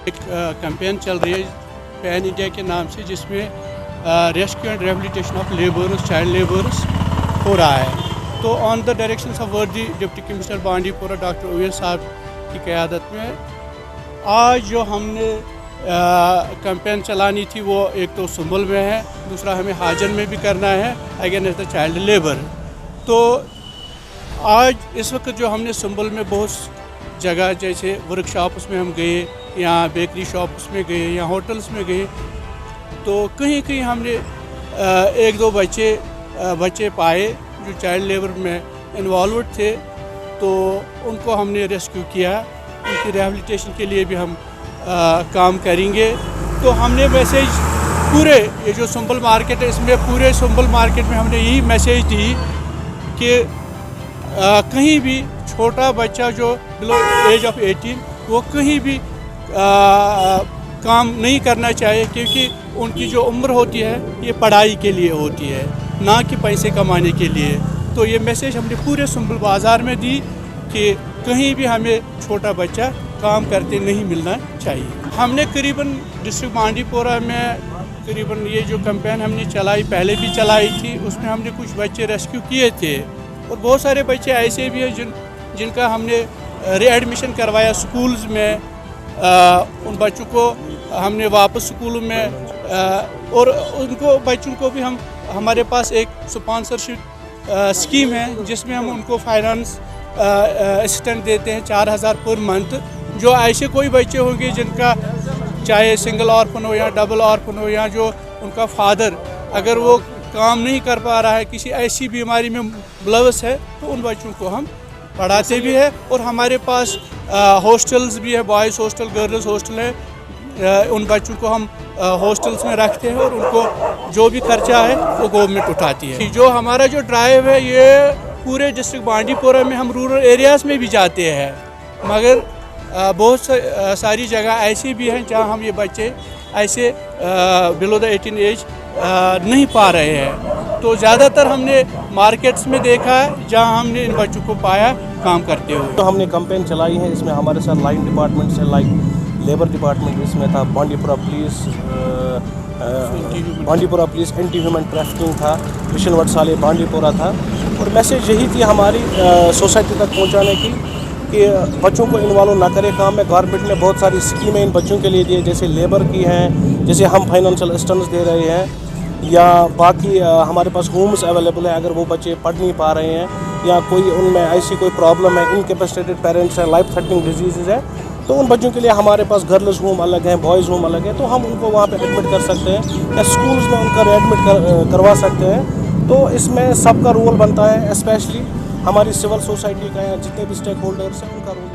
एक कैंपेन चल रही है पैन इंडिया के नाम से, जिसमें rescue and rehabilitation of labours, child labours हो रहा है। तो on the direction of worthy deputy commissioner Bandipora doctor Uwais sahab की क़यादत में आज जो हमने कैंपेन चलानी थी वो एक तो सुंबल में है, दूसरा हमें हाजन में भी करना है अगेंस्ट द चाइल्ड लेबर। तो आज इस वक्त जो हमने सुंबल में बहुत जगह जैसे वर्कशॉप्स में हम गए, यहाँ बेकरी शॉप्स में गए, यहाँ होटल्स में गए, तो कहीं कहीं हमने एक दो बच्चे पाए जो चाइल्ड लेबर में इन्वॉल्व थे, तो उनको हमने रेस्क्यू किया। उनकी रिहेबिलिटेशन के लिए भी हम काम करेंगे। तो हमने मैसेज पूरे ये जो सुंबल मार्केट है, इसमें पूरे सुंबल मार्केट में हमने यही मैसेज दी कि कहीं भी छोटा बच्चा जो बिलो एज ऑफ 18 वो कहीं भी काम नहीं करना चाहिए, क्योंकि उनकी जो उम्र होती है ये पढ़ाई के लिए होती है, ना कि पैसे कमाने के लिए। तो ये मैसेज हमने पूरे सुंबल बाज़ार में दी कि कहीं भी हमें छोटा बच्चा काम करते नहीं मिलना चाहिए। हमने करीबन डिस्ट्रिक्ट बांडीपुरा में करीबन ये जो कैंपेन हमने चलाई, पहले भी चलाई थी, उसमें हमने कुछ बच्चे रेस्क्यू किए थे, और बहुत सारे बच्चे ऐसे भी हैं जिनका हमने रीएडमिशन करवाया स्कूल्स में। उन बच्चों को हमने वापस स्कूल में और उनको बच्चों को भी हमारे पास एक स्पॉन्सरशिप स्कीम है, जिसमें हम उनको फाइनेंस असिस्टेंट देते हैं 4,000 पर मंथ। जो ऐसे कोई बच्चे होंगे जिनका चाहे सिंगल ऑर्फन हो या डबल ऑर्फन हो, या जो उनका फादर अगर वो काम नहीं कर पा रहा है, किसी ऐसी बीमारी में मुलव्वस है, तो उन बच्चों को हम पढ़ाते भी है। और हमारे पास हॉस्टल्स भी है, बॉयज़ हॉस्टल, गर्ल्स हॉस्टल है। उन बच्चों को हम हॉस्टल्स में रखते हैं और उनको जो भी खर्चा है वो गवर्नमेंट उठाती है। जो हमारा जो ड्राइव है ये पूरे डिस्ट्रिक्ट बांडीपुरा में हम रूरल एरियाज़ में भी जाते हैं, मगर बहुत सारी जगह ऐसी भी हैं जहां हम ये बच्चे ऐसे बिलो द 18 एज नहीं पा रहे हैं। तो ज़्यादातर हमने मार्केट्स में देखा है जहां हमने इन बच्चों को पाया काम करते हुए। तो हमने कैंपेन चलाई है, इसमें हमारे साथ लाइन डिपार्टमेंट से लाइक लेबर डिपार्टमेंट इसमें था, Bandipora police anti human trafficking था, मिशन वटसाले बांडीपुरा था। और मैसेज यही थी हमारी सोसाइटी तक पहुंचाने की कि बच्चों को इन्वॉल्व ना करें काम में। गवर्नमेंट ने बहुत सारी स्कीमें इन बच्चों के लिए दी है, जैसे लेबर की हैं, जैसे हम फाइनेंशियल असिस्टेंस दे रहे हैं, या बाकी हमारे पास होम्स अवेलेबल है अगर वो बच्चे पढ़ नहीं पा रहे हैं, या कोई उनमें ऐसी कोई प्रॉब्लम है, इनकैपेसिटेटेड पेरेंट्स हैं, लाइफ थ्रेटनिंग डिजीज़ है, तो उन बच्चों के लिए हमारे पास गर्ल्स होम अलग हैं, बॉयज़ होम अलग है, तो हम उनको वहाँ पे एडमिट कर सकते हैं या स्कूल्स में उनका एडमिट करवा सकते हैं। तो इसमें सबका रोल बनता है, स्पेशली हमारी सिविल सोसाइटी का या जितने भी स्टेक होल्डर्स हैं उनका रोल